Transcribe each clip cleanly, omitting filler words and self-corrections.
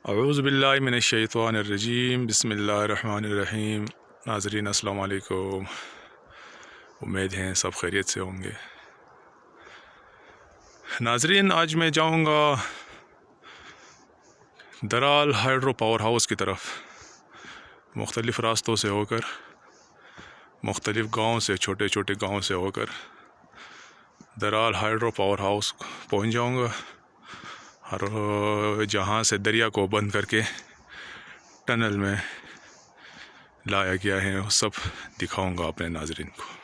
औज़ु बिल्लाहि मिनश्शैतानिर्रजीम बिस्मिल्लाहिर्रहमानिर्रहीम। नाज़रीन अस्सलाम वालेकुम। उम्मीद है सब खैरियत से होंगे। नाज़रीन, आज मैं जाऊंगा दराल हाइड्रो पावर हाउस की तरफ। मुख्तलिफ़ रास्तों से होकर, मुख्तलिफ़ गाँव से, छोटे छोटे गाँव से होकर दराल हाइड्रो पावर हाउस पहुंच जाऊंगा और जहां से दरिया को बंद करके टनल में लाया गया है वो सब दिखाऊंगा अपने नाज़रीन को।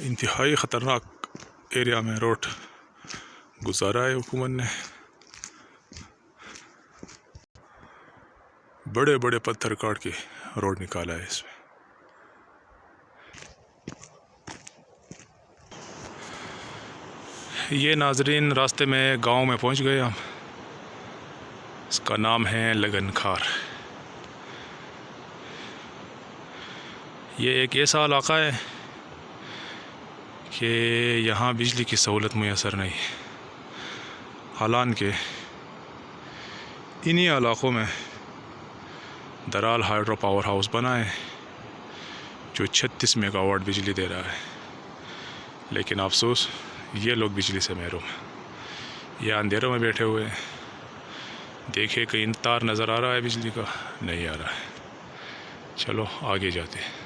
इंतहाई ख़तरनाक एरिया में रोड गुजारा है हुकूमत ने। बड़े बड़े पत्थर काट के रोड निकाला है इसमें। ये नाजरीन रास्ते में गांव में पहुंच गए हम। इसका नाम है लगनखार। ये एक ऐसा इलाका है कि यहाँ बिजली की सहूलत मुयसर नहीं। हालांकि इन्हीं इलाक़ों में दराल हाइड्रो पावर हाउस बना है जो 36 मेगावाट बिजली दे रहा है, लेकिन अफसोस ये लोग बिजली से महरूम हैं। ये अंधेरों में बैठे हुए हैं। देखिए कहीं तार नज़र आ रहा है बिजली का? नहीं आ रहा है। चलो आगे जाते हैं।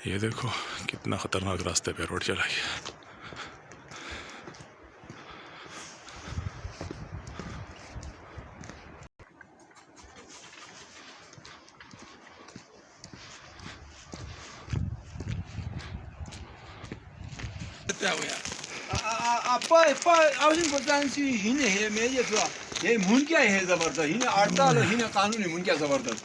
ये देखो कितना ख़तरनाक रास्ते पे रोड चला गया। ये मुन क्या है जबरदस्त हिने अड़ताल हिने कानूनी मुन क्या जबरदस्त।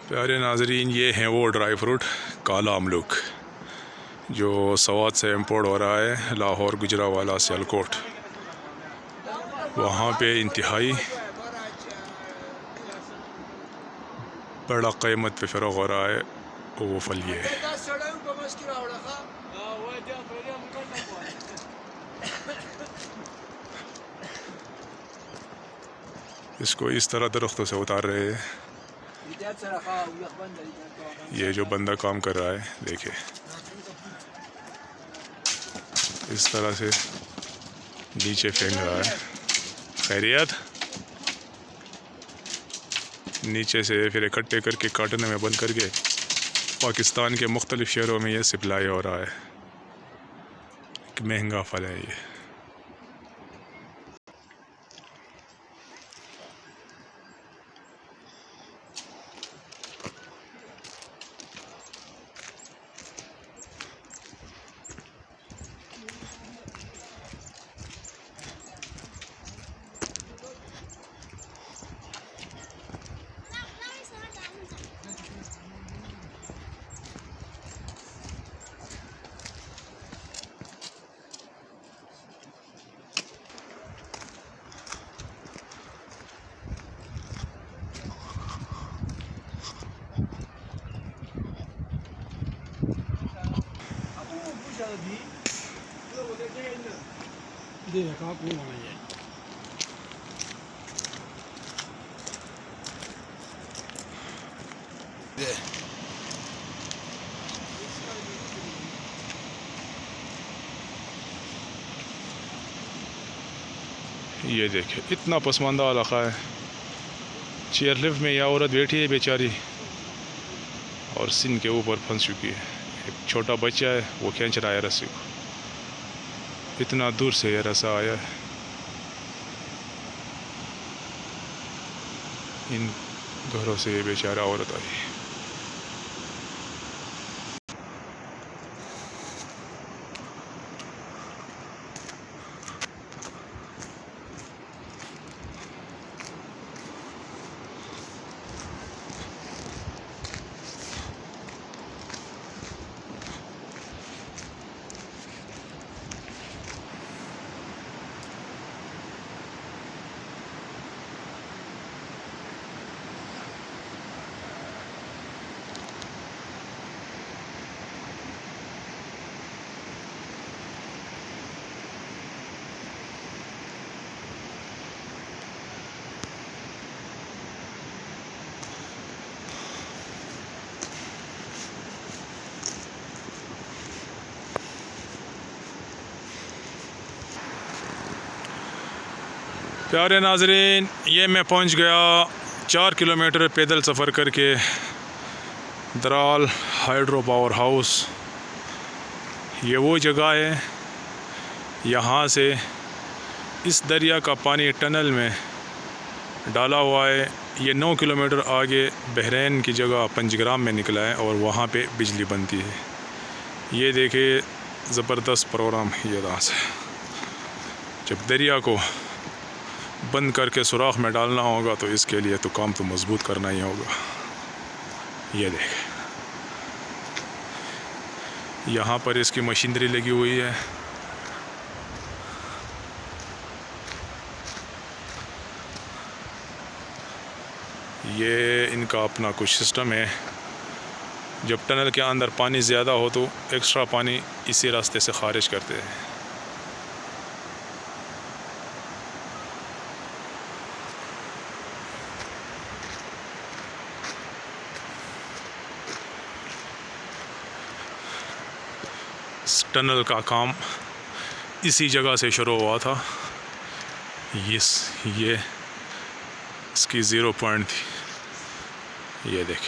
प्यारे नाजरीन, ये हैं वो ड्राई फ्रूट काला अमलुक जो सवात से इंपोर्ट हो रहा है, लाहौर, गुजरावाला, सियालकोट। वहाँ पे इंतहाई बड़ा कीमत पे फ़रोग़ हो रहा है वो फल ये है। इसको इस तरह दरख्तों से उतार रहे हैं। ये जो बंदा काम कर रहा है देखिए, इस तरह से नीचे फेंक रहा है। खैरियत, नीचे से फिर इकट्ठे करके काटने में बंद करके पाकिस्तान के मुख्तलिफ़ शहरों में ये सप्लाई हो रहा है। एक महंगा फल है ये। देखा कौन आना है ये देखे इतना पसमानदा इलाका है। चेयर लिफ्ट में यह औरत बैठी है बेचारी और सिन के ऊपर फंस चुकी है। एक छोटा बच्चा है वो खींच रहा है रस्सी को। इतना दूर से ये रस्सा आया है। इन घरों से ये बेचारा औरत आई। प्यारे नाजरीन, ये मैं पहुंच गया 4 किलोमीटर पैदल सफ़र करके दराल हाइड्रो पावर हाउस। ये वो जगह है, यहाँ से इस दरिया का पानी टनल में डाला हुआ है। ये 9 किलोमीटर आगे बहरैन की जगह पंजग्राम में निकला है और वहाँ पे बिजली बनती है। ये देखिए ज़बरदस्त प्रोग्राम है। ये यहाँ से जब दरिया को बंद करके सुराख में डालना होगा तो इसके लिए तो काम तो मजबूत करना ही होगा। ये देख, यहाँ पर इसकी मशीनरी लगी हुई है। ये इनका अपना कुछ सिस्टम है। जब टनल के अंदर पानी ज़्यादा हो तो एक्स्ट्रा पानी इसी रास्ते से खारिज करते हैं। टनल का काम इसी जगह से शुरू हुआ था। ये इसकी 0 पॉइंट थी। ये देख,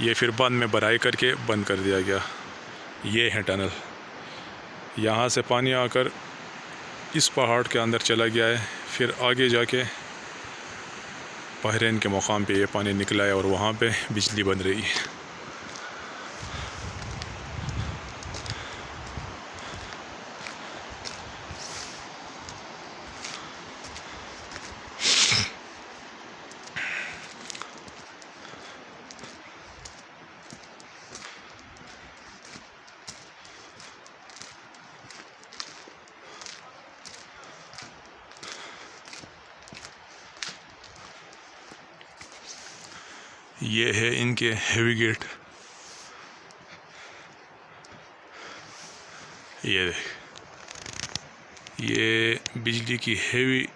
ये फिर बाद में भराई करके बंद कर दिया गया। ये है टनल। यहाँ से पानी आकर इस पहाड़ के अंदर चला गया है। फिर आगे जाके बहरैन के मुकाम पे ये पानी निकला है और वहाँ पे बिजली बन रही है। ये है इनके हेवी गेट। ये देख, ये बिजली की हेवी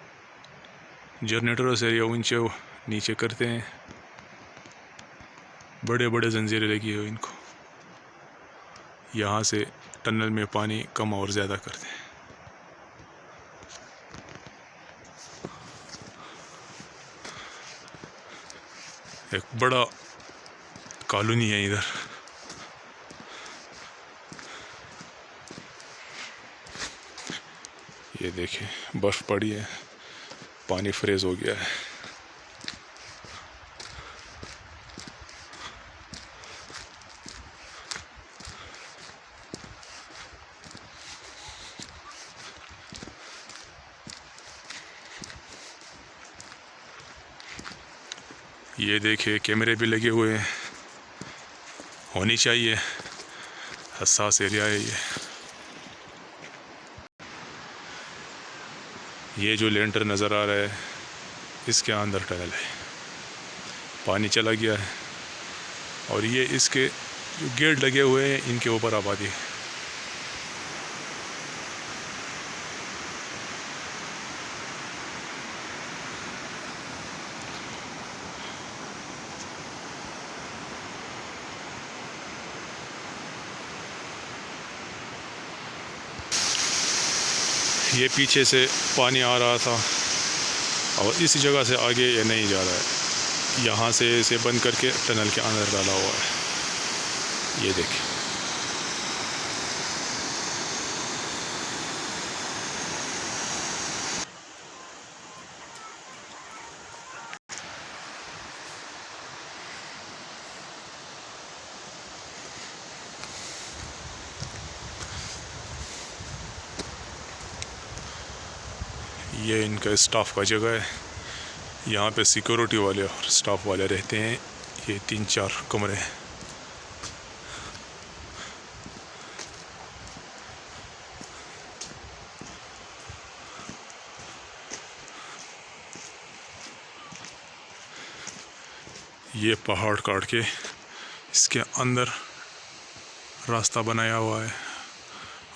जनरेटरों से ये ऊंचे नीचे करते हैं। बड़े बड़े जंजीरें लगी हुई इनको। यहाँ से टनल में पानी कम और ज़्यादा करते हैं। एक बड़ा कॉलोनी है इधर। ये देखें, बर्फ़ पड़ी है, पानी फ्रीज हो गया है। ये देखिए कैमरे भी लगे हुए हैं, होनी चाहिए, हसास एरिया है ये जो लेंटर नज़र आ रहा है इसके अंदर टनल है। पानी चला गया है और ये इसके जो गेट लगे हुए हैं इनके ऊपर आबादी है। ये पीछे से पानी आ रहा था और इस जगह से आगे ये नहीं जा रहा है। यहाँ से इसे बंद करके टनल के अंदर डाला हुआ है। ये देखिए, ये इनका स्टाफ का जगह है। यहाँ पे सिक्योरिटी वाले और स्टाफ वाले रहते हैं। ये 3-4 कमरे हैं। ये पहाड़ काट के इसके अंदर रास्ता बनाया हुआ है,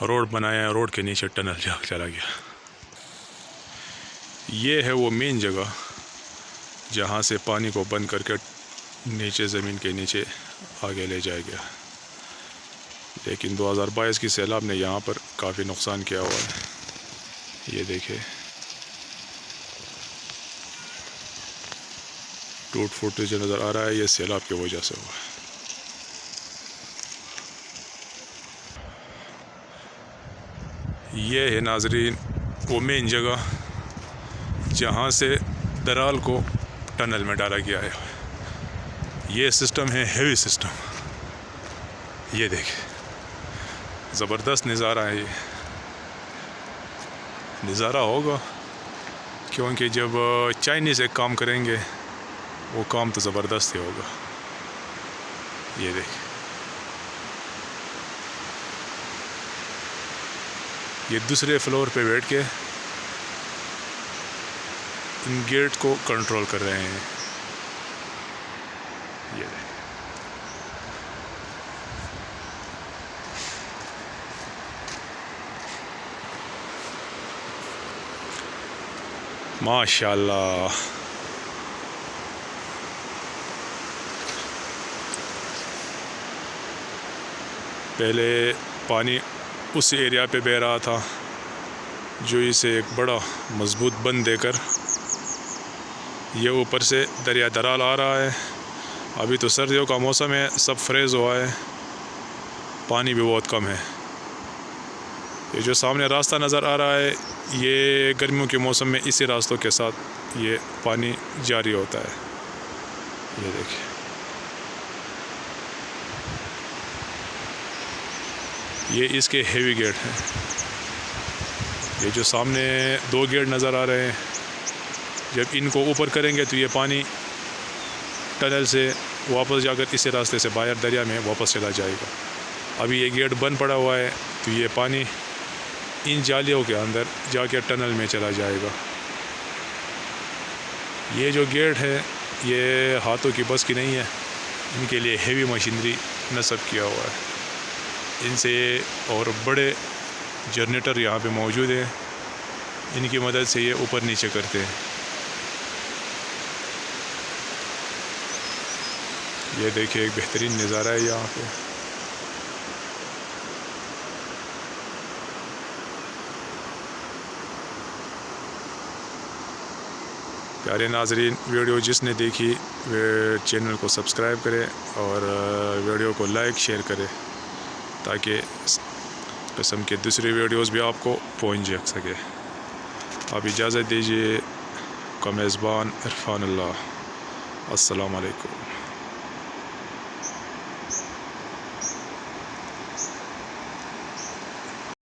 रोड बनाया है। रोड के नीचे टनल चला गया। ये है वो मेन जगह जहाँ से पानी को बंद करके नीचे ज़मीन के नीचे आगे ले जाया गया। लेकिन 2022 की सैलाब ने यहाँ पर काफ़ी नुकसान किया हुआ है। ये देखिए, टूट फूट जो नज़र आ रहा है, ये सैलाब की वजह से हुआ है। ये है नाजरीन वो मेन जगह जहाँ से दराल को टनल में डाला गया है। ये सिस्टम है हेवी सिस्टम। ये देखिए, ज़बरदस्त नज़ारा है। ये नज़ारा होगा क्योंकि जब चाइनीज़ एक काम करेंगे वो काम तो ज़बरदस्त ही होगा। ये देखिए, ये दूसरे फ्लोर पे बैठ के इन गेट को कंट्रोल कर रहे हैं। ये माशाल्लाह। पहले पानी उस एरिया पे बह रहा था जो इसे एक बड़ा मजबूत बंद देकर ये ऊपर से दरिया दराल आ रहा है। अभी तो सर्दियों का मौसम है, सब फ्रेज़ हुआ है, पानी भी बहुत कम है। ये जो सामने रास्ता नज़र आ रहा है, ये गर्मियों के मौसम में इसी रास्तों के साथ ये पानी जारी होता है। ये देखिए, ये इसके हेवी गेट हैं। ये जो सामने 2 गेट नज़र आ रहे हैं, जब इनको ऊपर करेंगे तो ये पानी टनल से वापस जाकर इसी रास्ते से बाहर दरिया में वापस चला जाएगा। अभी ये गेट बंद पड़ा हुआ है तो ये पानी इन जालियों के अंदर जाकर टनल में चला जाएगा। ये जो गेट है ये हाथों की बस की नहीं है, इनके लिए हेवी मशीनरी नस्ब किया हुआ है। इनसे और बड़े जनरेटर यहाँ पे मौजूद हैं, इनकी मदद से ये ऊपर नीचे करते हैं। ये देखिए, एक बेहतरीन नज़ारा है यहाँ पे। प्यारे नाजरीन, वीडियो जिसने देखी वे चैनल को सब्सक्राइब करें और वीडियो को लाइक शेयर करें ताकि इस किस्म के दूसरी वीडियोस भी आपको पहुँच सके। आप इजाज़त दीजिए। का मेज़बान इरफान अल्लाह। अस्सलाम वालेकुम।